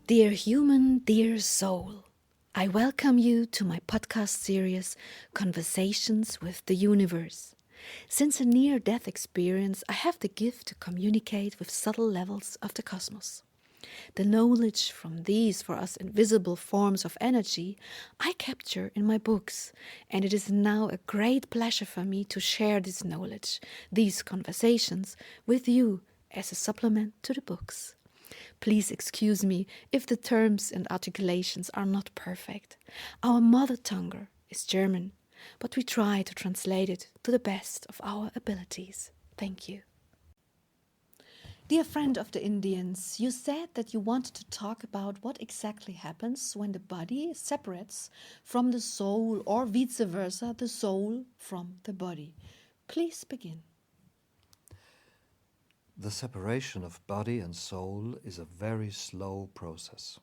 Dear human, dear soul, I welcome you to my podcast series, Conversations with the Universe. Since a near-death experience, I have the gift to communicate with subtle levels of the cosmos. The knowledge from these for us invisible forms of energy I capture in my books, and it is now a great pleasure for me to share this knowledge, these conversations, with you as a supplement to the books. Please excuse me if the terms and articulations are not perfect. Our mother tongue is German, but we try to translate it to the best of our abilities. Thank you. Dear friend of the Indians, you said that you wanted to talk about what exactly happens when the body separates from the soul, or vice versa, the soul from the body. Please begin. The separation of body and soul is a very slow process.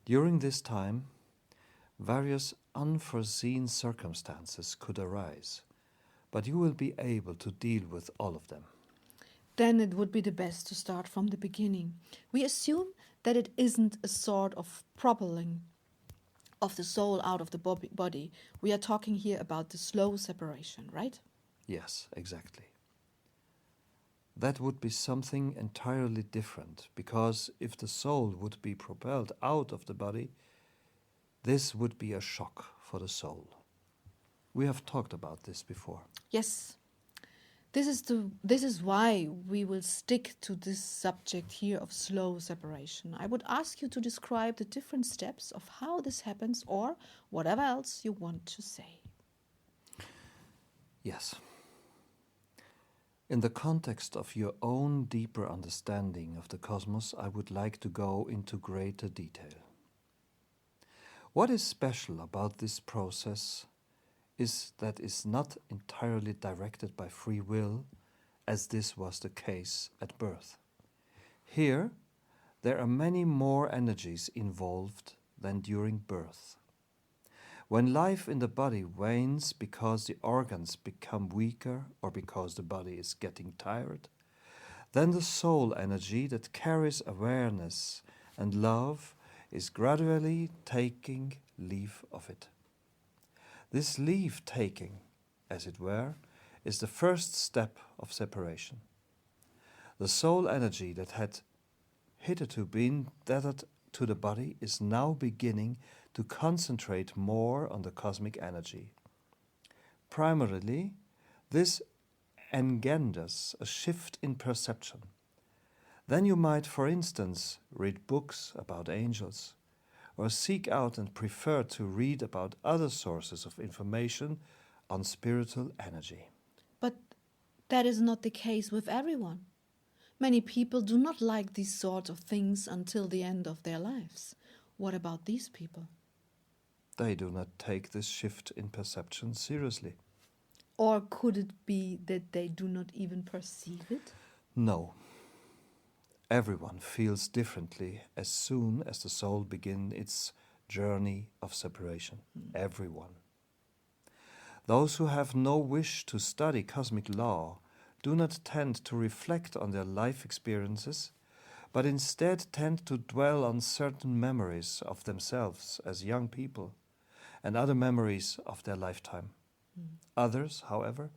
During this time, various unforeseen circumstances could arise, but you will be able to deal with all of them. Then it would be the best to start from the beginning. We assume that it isn't a sort of propelling of the soul out of the body. We are talking here about the slow separation, right? Yes, exactly. That would be something entirely different, because if the soul would be propelled out of the body, this would be a shock for the soul. We have talked about this before. Yes. This is why we will stick to this subject here of slow separation. I would ask you to describe the different steps of how this happens, or whatever else you want to say. Yes. In the context of your own deeper understanding of the cosmos, I would like to go into greater detail. What is special about this process is that it's not entirely directed by free will, as this was the case at birth. Here, there are many more energies involved than during birth. When life in the body wanes because the organs become weaker or because the body is getting tired, then the soul energy that carries awareness and love is gradually taking leave of it. This leave-taking, as it were, is the first step of separation. The soul energy that had hitherto been tethered to the body is now beginning to concentrate more on the cosmic energy. Primarily, this engenders a shift in perception. Then you might, for instance, read books about angels, or seek out and prefer to read about other sources of information on spiritual energy. But that is not the case with everyone. Many people do not like these sorts of things until the end of their lives. What about these people? They do not take this shift in perception seriously. Or could it be that they do not even perceive it? No. Everyone feels differently as soon as the soul begins its journey of separation. Everyone. Those who have no wish to study cosmic law do not tend to reflect on their life experiences, but instead tend to dwell on certain memories of themselves as young people and other memories of their lifetime. Others, however,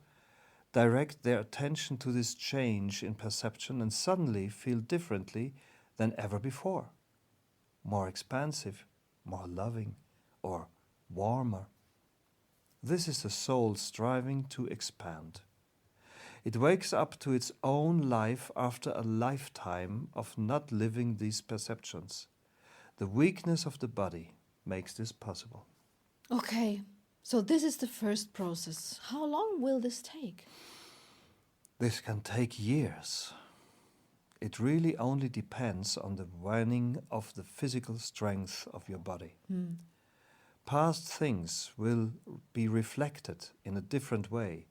direct their attention to this change in perception and suddenly feel differently than ever before, more expansive, more loving, or warmer. This is the soul striving to expand. It wakes up to its own life after a lifetime of not living these perceptions. The weakness of the body makes this possible. Okay, so this is the first process. How long will this take? This can take years. It really only depends on the waning of the physical strength of your body. Past things will be reflected in a different way,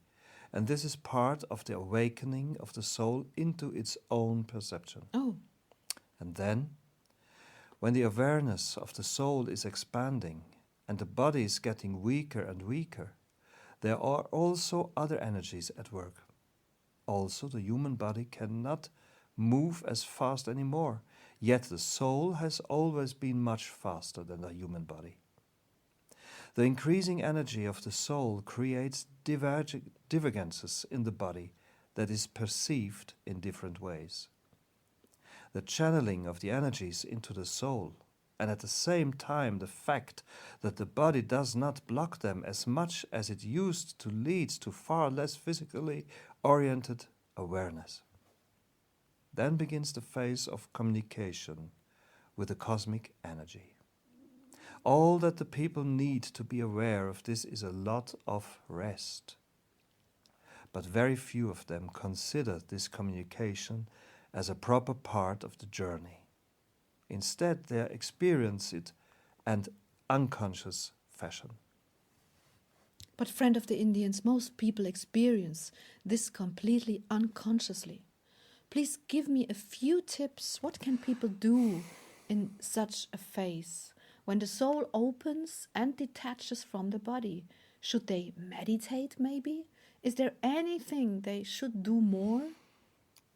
and this is part of the awakening of the soul into its own perception. Oh, And then, when the awareness of the soul is expanding and the body is getting weaker and weaker, there are also other energies at work. Also, the human body cannot move as fast anymore, yet the soul has always been much faster than the human body. The increasing energy of the soul creates divergences in the body that is perceived in different ways. The channeling of the energies into the soul, and at the same time the fact that the body does not block them as much as it used to, leads to far less physically oriented awareness. Then begins the phase of communication with the cosmic energy. All that the people need to be aware of this is a lot of rest. But very few of them consider this communication as a proper part of the journey. Instead, they experience it in unconscious fashion. But, friend of the Indians, most people experience this completely unconsciously. Please give me a few tips. What can people do in such a phase? When the soul opens and detaches from the body, should they meditate maybe? Is there anything they should do more?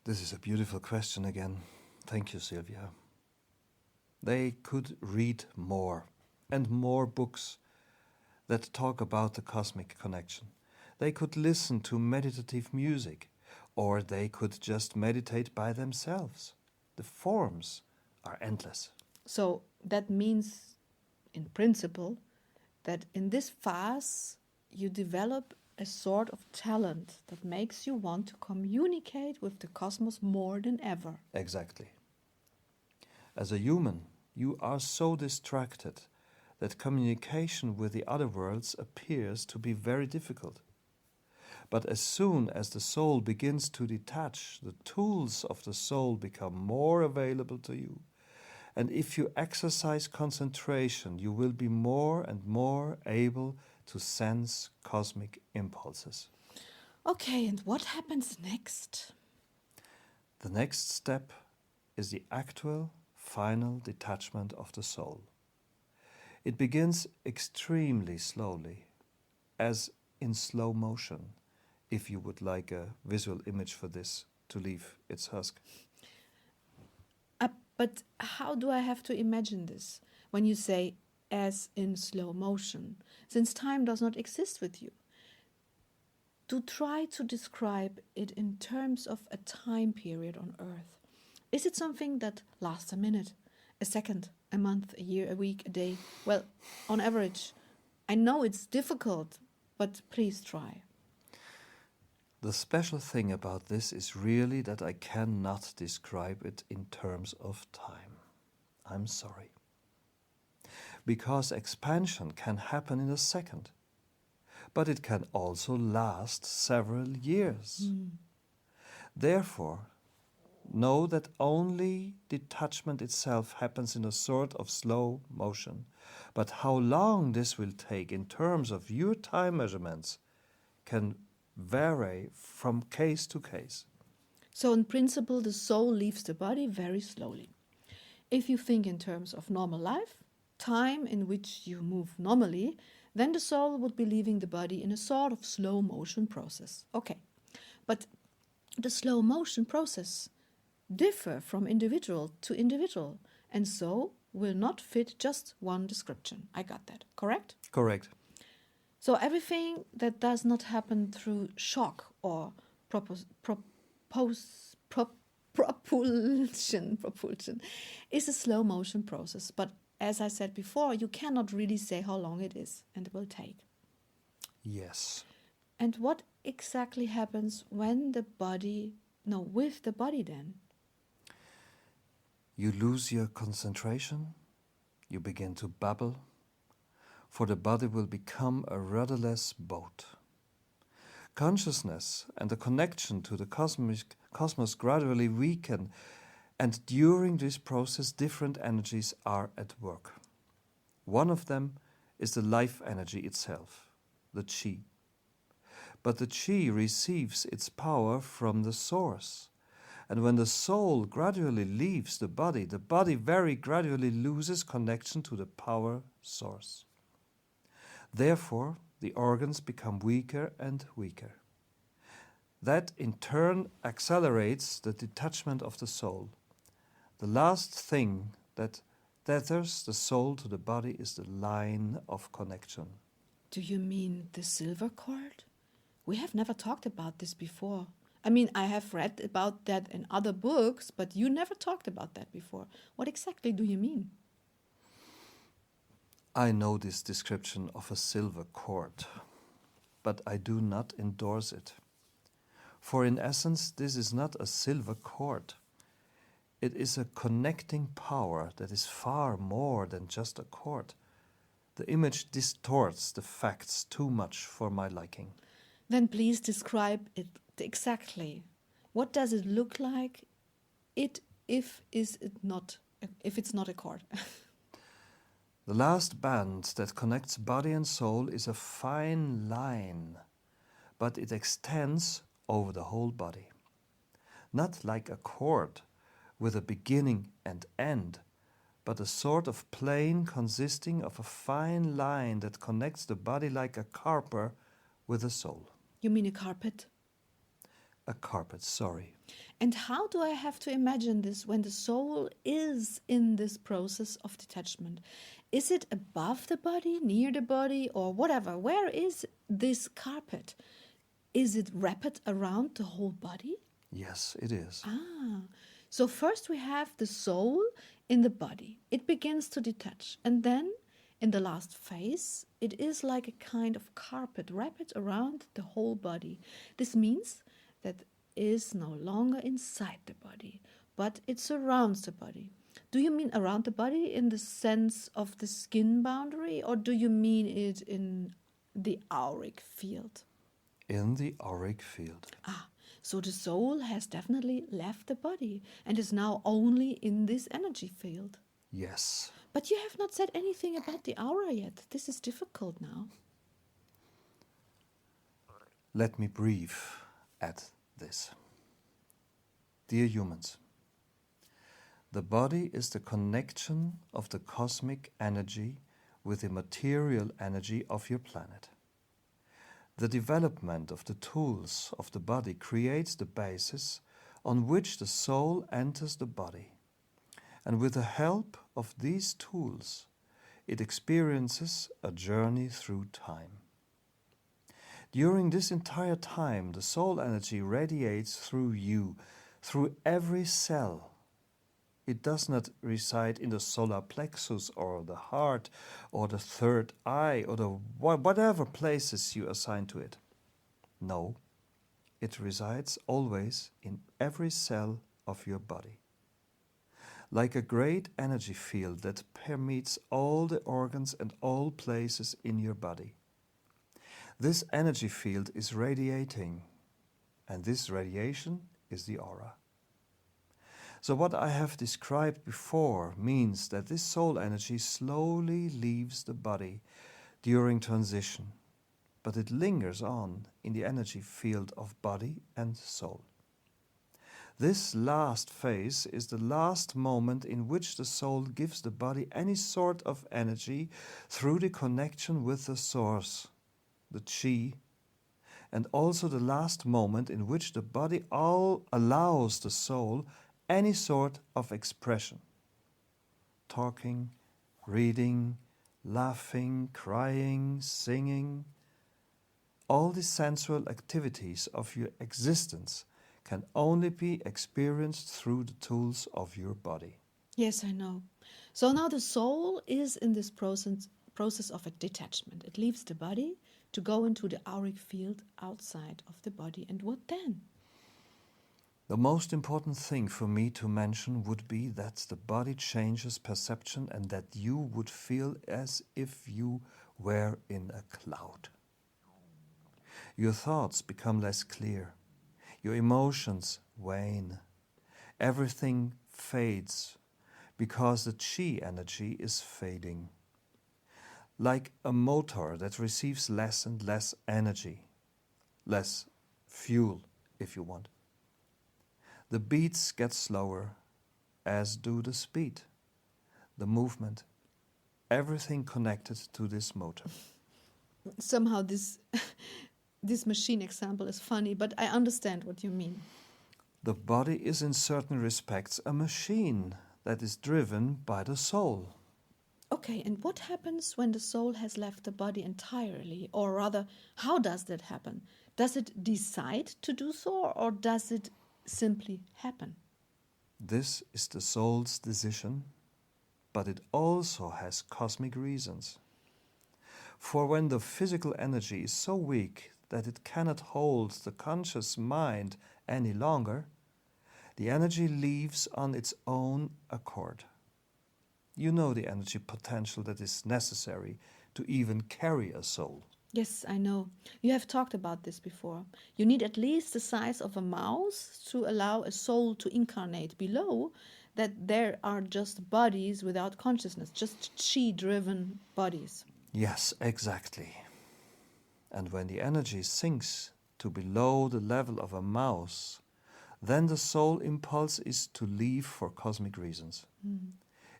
This is a beautiful question again. Thank you, Sylvia. They could read more and more books that talk about the cosmic connection. They could listen to meditative music, or they could just meditate by themselves. The forms are endless. So that means, in principle, that in this phase you develop a sort of talent that makes you want to communicate with the cosmos more than ever. Exactly. As a human, you are so distracted that communication with the other worlds appears to be very difficult. But as soon as the soul begins to detach, the tools of the soul become more available to you. And if you exercise concentration, you will be more and more able to sense cosmic impulses. Okay, and what happens next? The next step is the actual, final detachment of the soul. It begins extremely slowly, as in slow motion, if you would like a visual image for this to leave its husk. But how do I have to imagine this when you say as in slow motion, since time does not exist with you? To try to describe it in terms of a time period on Earth. Is it something that lasts a minute, a second, a month, a year, a week, a day? Well, on average. I know it's difficult, but please try. The special thing about this is really that I cannot describe it in terms of time. I'm sorry. Because expansion can happen in a second, but it can also last several years. Therefore, know that only detachment itself happens in a sort of slow motion, but how long this will take in terms of your time measurements can vary from case to case. So, in principle, the soul leaves the body very slowly. If you think in terms of normal life, time in which you move normally, then the soul would be leaving the body in a sort of slow motion process. Okay, but the slow motion process differ from individual to individual, and so will not fit just one description. I got that, correct? Correct. So everything that does not happen through shock or propulsion is a slow motion process. But as I said before, you cannot really say how long it is and it will take. Yes. And what exactly happens when with the body then? You lose your concentration, you begin to babble, for the body will become a rudderless boat. Consciousness and the connection to the cosmos gradually weaken, and during this process different energies are at work. One of them is the life energy itself, the chi. But the chi receives its power from the source. And when the soul gradually leaves the body very gradually loses connection to the power source. Therefore, the organs become weaker and weaker. That in turn accelerates the detachment of the soul. The last thing that tethers the soul to the body is the line of connection. Do you mean the silver cord? We have never talked about this before. I mean, I have read about that in other books, but you never talked about that before. What exactly do you mean? I know this description of a silver cord, but I do not endorse it. For in essence, this is not a silver cord. It is a connecting power that is far more than just a cord. The image distorts the facts too much for my liking. Then please describe it exactly. What does it look like? If it's not a cord. The last band that connects body and soul is a fine line, but it extends over the whole body. Not like a cord with a beginning and end, but a sort of plane consisting of a fine line that connects the body like a carper with the soul. You mean a carpet? A carpet, sorry. And how do I have to imagine this when the soul is in this process of detachment? Is it above the body, near the body, or whatever? Where is this carpet? Is it wrapped around the whole body? Yes, it is. So first we have the soul in the body. It begins to detach. And then in the last phase, it is like a kind of carpet wrapped around the whole body. This means that is no longer inside the body, but it surrounds the body. Do you mean around the body in the sense of the skin boundary, or do you mean it in the auric field? In the auric field. So the soul has definitely left the body and is now only in this energy field. Yes. But you have not said anything about the aura yet. This is difficult now. Let me breathe at this. Dear humans, the body is the connection of the cosmic energy with the material energy of your planet. The development of the tools of the body creates the basis on which the soul enters the body. And with the help of these tools, it experiences a journey through time. During this entire time, the soul energy radiates through you, through every cell. It does not reside in the solar plexus or the heart or the third eye or the whatever places you assign to it. No, it resides always in every cell of your body. Like a great energy field that permeates all the organs and all places in your body. This energy field is radiating, and this radiation is the aura. So what I have described before means that this soul energy slowly leaves the body during transition, but it lingers on in the energy field of body and soul. This last phase is the last moment in which the soul gives the body any sort of energy through the connection with the source, the chi, and also the last moment in which the body allows the soul any sort of expression. Talking, reading, laughing, crying, singing. All the sensual activities of your existence can only be experienced through the tools of your body. Yes, I know. So now the soul is in this process of a detachment. It leaves the body to go into the auric field outside of the body. And what then? The most important thing for me to mention would be that the body changes perception and that you would feel as if you were in a cloud. Your thoughts become less clear. Your emotions wane. Everything fades because the chi energy is fading. Like a motor that receives less and less energy, less fuel if you want. The beats get slower, as do the speed, the movement, everything connected to this motor. Somehow this this machine example is funny, but I understand what you mean. The body is in certain respects a machine that is driven by the soul. Okay, and what happens when the soul has left the body entirely? Or rather, how does that happen? Does it decide to do so, or does it simply happen? This is the soul's decision, but it also has cosmic reasons. For when the physical energy is so weak that it cannot hold the conscious mind any longer, the energy leaves on its own accord. You know the energy potential that is necessary to even carry a soul. Yes, I know. You have talked about this before. You need at least the size of a mouse to allow a soul to incarnate. Below that, there are just bodies without consciousness, just chi-driven bodies. Yes, exactly. And when the energy sinks to below the level of a mouse, then the soul impulse is to leave for cosmic reasons.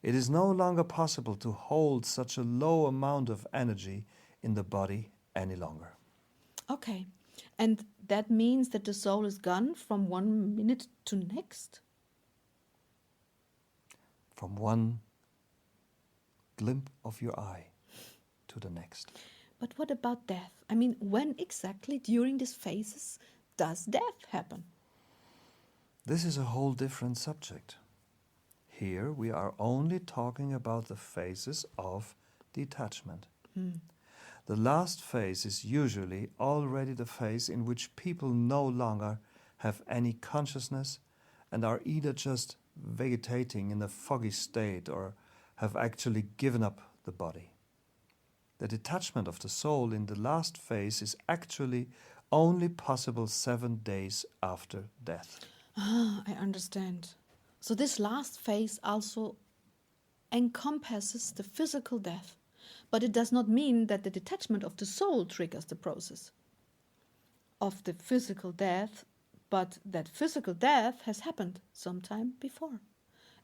It is no longer possible to hold such a low amount of energy in the body any longer. Okay, and that means that the soul is gone from 1 minute to next? From one glimpse of your eye to the next. But what about death? I mean, when exactly during these phases does death happen? This is a whole different subject. Here we are only talking about the phases of detachment. The last phase is usually already the phase in which people no longer have any consciousness and are either just vegetating in a foggy state or have actually given up the body. The detachment of the soul in the last phase is actually only possible 7 days after death. Ah, I understand. So this last phase also encompasses the physical death, but it does not mean that the detachment of the soul triggers the process of the physical death, but that physical death has happened sometime before.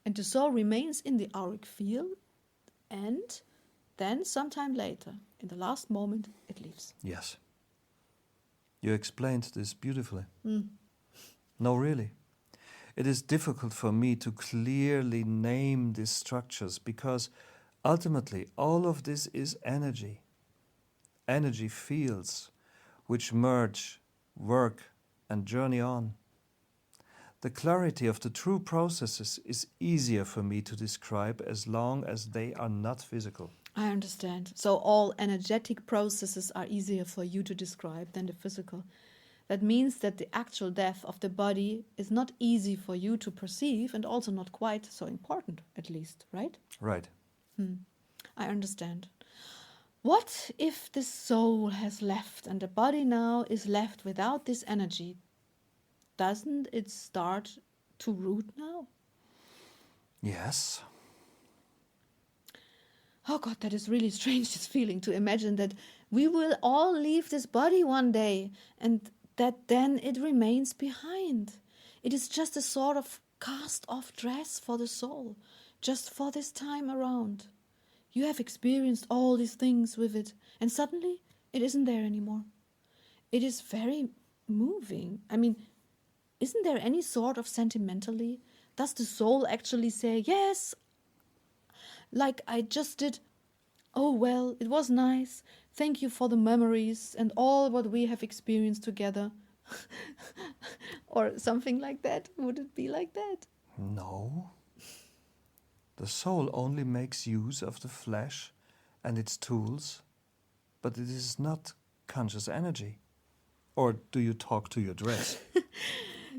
And the soul remains in the auric field, and then sometime later, in the last moment, it leaves. Yes. You explained this beautifully. Mm. No, really. It is difficult for me to clearly name these structures because ultimately all of this is energy. Energy fields which merge, work, and journey on. The clarity of the true processes is easier for me to describe as long as they are not physical. I understand. So all energetic processes are easier for you to describe than the physical. That means that the actual death of the body is not easy for you to perceive and also not quite so important, at least, right? Right. I understand. What if the soul has left and the body now is left without this energy? Doesn't it start to root now? Yes. Oh God, that is really strange, this feeling to imagine that we will all leave this body one day and that then it remains behind. It is just a sort of cast off dress for the soul, just for this time around. You have experienced all these things with it, and suddenly it isn't there anymore. It is very moving. I mean, isn't there any sort of sentimentally? Does the soul actually say, yes, like I just did, oh well, it was nice, thank you for the memories and all what we have experienced together? Or something like that? Would it be like that? No. The soul only makes use of the flesh and its tools, but it is not conscious energy. Or do you talk to your dress?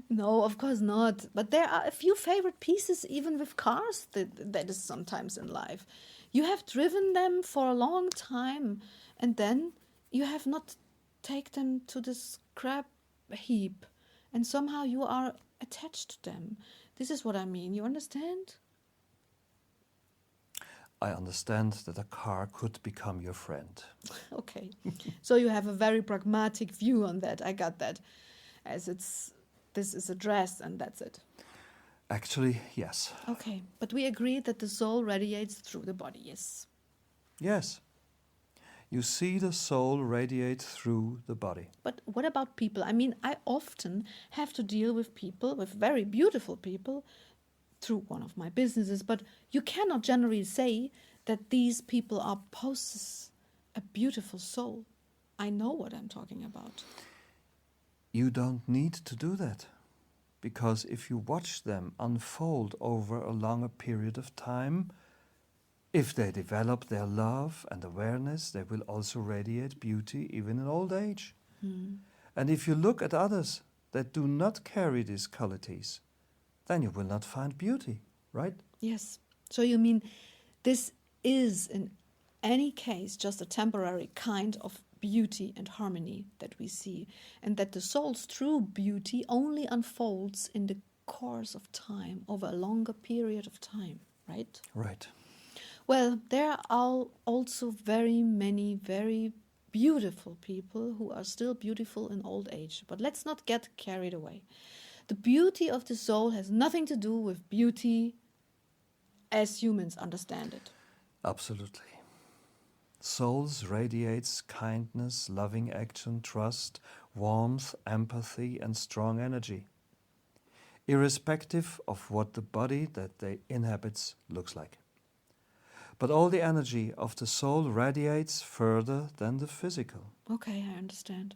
No, of course not. But there are a few favorite pieces, even with cars, that is sometimes in life. You have driven them for a long time, and then you have not taken them to the scrap heap, and somehow you are attached to them. This is what I mean. You understand? I understand that a car could become your friend. Okay. So you have a very pragmatic view on that. I got that. As this is a dress and that's it. Actually, yes. Okay. But we agree that the soul radiates through the body, yes. Yes. You see the soul radiate through the body. But what about people? I mean, I often have to deal with people, with very beautiful people, through one of my businesses, but you cannot generally say that these people are possess a beautiful soul. I know what I'm talking about. You don't need to do that, because if you watch them unfold over a longer period of time, if they develop their love and awareness, they will also radiate beauty even in old age. And if you look at others that do not carry these qualities, then you will not find beauty, right? Yes. So you mean this is in any case just a temporary kind of beauty and harmony that we see, and that the soul's true beauty only unfolds in the course of time, over a longer period of time, right? Right. Well, there are also very many very beautiful people who are still beautiful in old age. But let's not get carried away. The beauty of the soul has nothing to do with beauty as humans understand it. Absolutely. Souls radiates kindness, loving action, trust, warmth, empathy, and strong energy, irrespective of what the body that they inhabits looks like. But all the energy of the soul radiates further than the physical. Okay, I understand.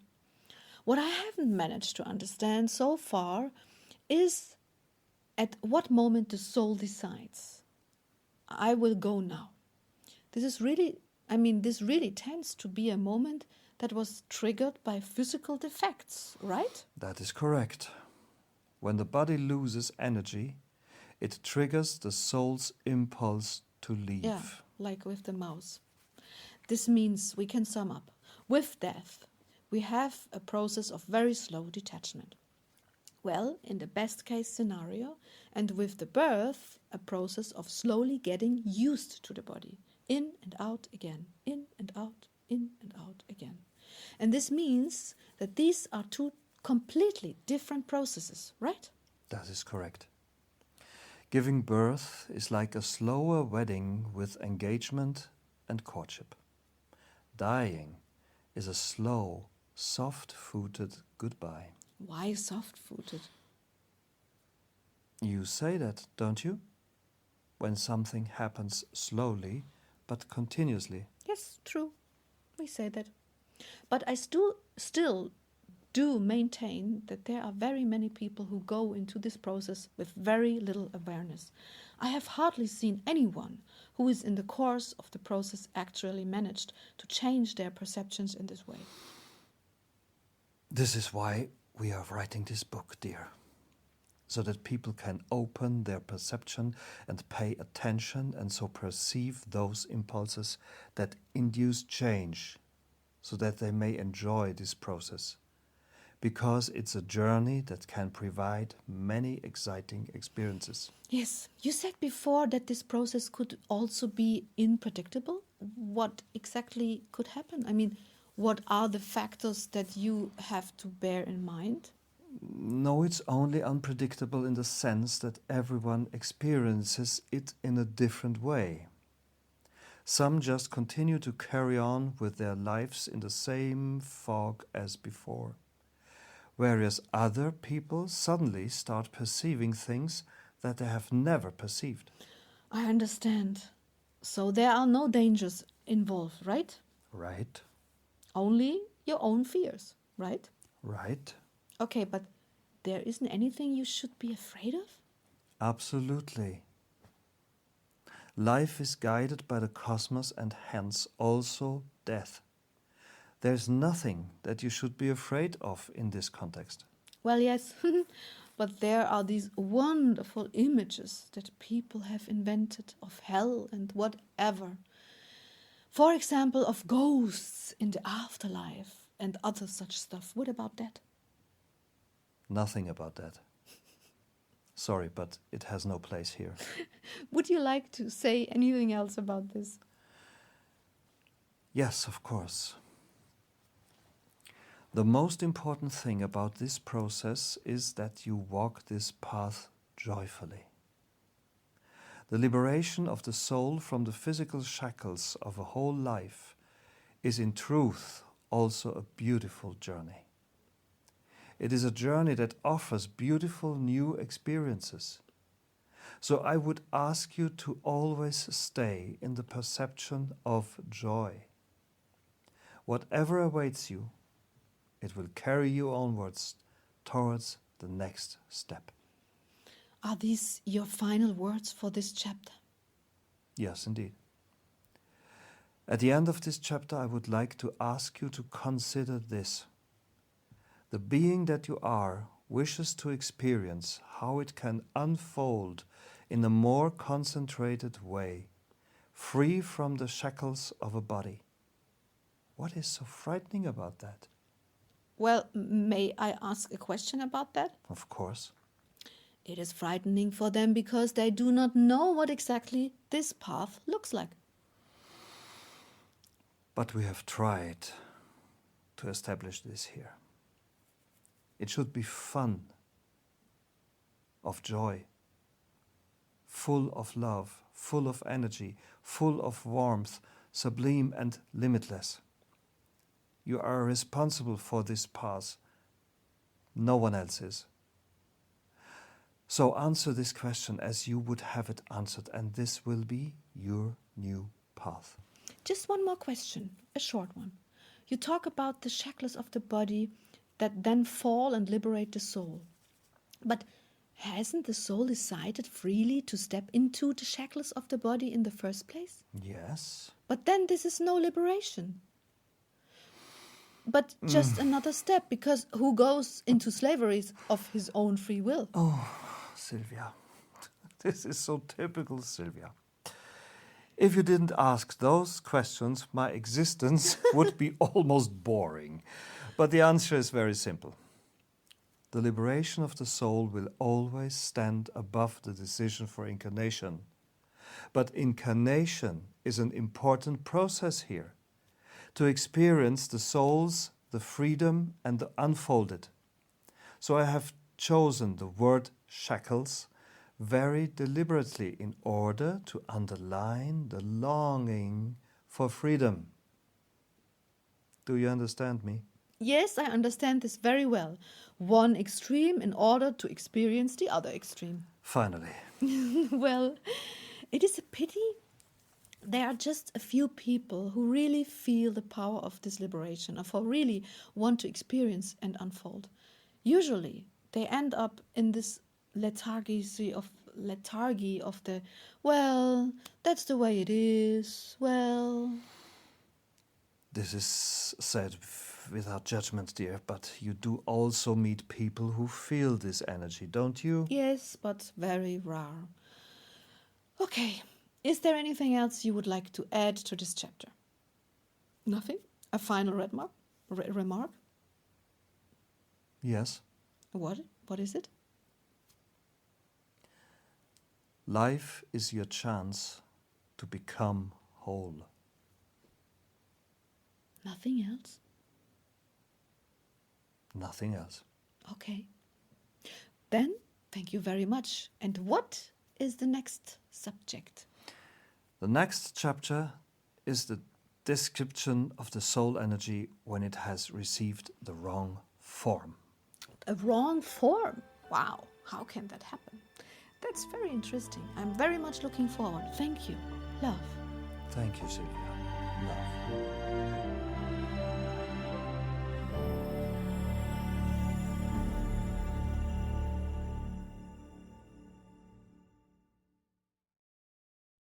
What I haven't managed to understand so far is at what moment the soul decides, I will go now. This really tends to be a moment that was triggered by physical defects, right? That is correct. When the body loses energy, it triggers the soul's impulse to leave. Yeah, like with the mouse. This means we can sum up. With death, we have a process of very slow detachment. Well, in the best case scenario, and with the birth, a process of slowly getting used to the body. In and out again, in and out, in and out again. And this means that these are two completely different processes, right? That is correct. Giving birth is like a slower wedding with engagement and courtship. Dying is a slow, soft-footed goodbye. Why soft-footed? You say that, don't you? When something happens slowly but continuously. Yes, true. We say that. But I still do maintain that there are very many people who go into this process with very little awareness. I have hardly seen anyone who is in the course of the process actually managed to change their perceptions in this way. This is why we are writing this book, dear. So that people can open their perception and pay attention and so perceive those impulses that induce change, so that they may enjoy this process. Because it's a journey that can provide many exciting experiences. Yes, you said before that this process could also be unpredictable. What exactly could happen? I mean, what are the factors that you have to bear in mind? No, it's only unpredictable in the sense that everyone experiences it in a different way. Some just continue to carry on with their lives in the same fog as before, whereas other people suddenly start perceiving things that they have never perceived. I understand. So there are no dangers involved, right? Right, Only your own fears, right? right, Okay, but there isn't anything you should be afraid of? absolutely. Life is guided by the cosmos and hence also death. There's nothing that you should be afraid of in this context. Well, yes, but there are these wonderful images that people have invented of hell and whatever. For example, of ghosts in the afterlife and other such stuff. What about that? Nothing about that. Sorry, but it has no place here. Would you like to say anything else about this? Yes, of course. The most important thing about this process is that you walk this path joyfully. The liberation of the soul from the physical shackles of a whole life is in truth also a beautiful journey. It is a journey that offers beautiful new experiences. So I would ask you to always stay in the perception of joy. Whatever awaits you, it will carry you onwards towards the next step. Are these your final words for this chapter? Yes, indeed. At the end of this chapter, I would like to ask you to consider this. The being that you are wishes to experience how it can unfold in a more concentrated way, free from the shackles of a body. What is so frightening about that? Well, may I ask a question about that? Of course. It is frightening for them because they do not know what exactly this path looks like. But we have tried to establish this here. It should be fun, of joy, full of love, full of energy, full of warmth, sublime and limitless. You are responsible for this path. No one else is. So answer this question as you would have it answered, and this will be your new path. Just one more question, a short one. You talk about the shackles of the body that then fall and liberate the soul. But hasn't the soul decided freely to step into the shackles of the body in the first place? Yes. But then this is no liberation. But just another step, because who goes into slavery of his own free will? Oh, Sylvia. This is so typical Sylvia. If you didn't ask those questions, my existence would be almost boring. But the answer is very simple. The liberation of the soul will always stand above the decision for incarnation. But incarnation is an important process here, to experience the souls, the freedom and the unfolded. So I have chosen the word shackles very deliberately in order to underline the longing for freedom. Do you understand me? Yes, I understand this very well. One extreme in order to experience the other extreme. Finally. Well, it is a pity there are just a few people who really feel the power of this liberation, or who really want to experience and unfold. Usually, they end up in this lethargy of the, well, that's the way it is, well. This is said without judgment, dear, but you do also meet people who feel this energy, don't you? Yes, but very rare. Okay, is there anything else you would like to add to this chapter? Nothing? A final remark? Yes. What? What is it? Life is your chance to become whole. Nothing else? Nothing else. Okay. Then, thank you very much. And what is the next subject? The next chapter is the description of the soul energy when it has received the wrong form. A wrong form? Wow, how can that happen? That's very interesting. I'm very much looking forward. Thank you. Love. Thank you, Sylvia. Love.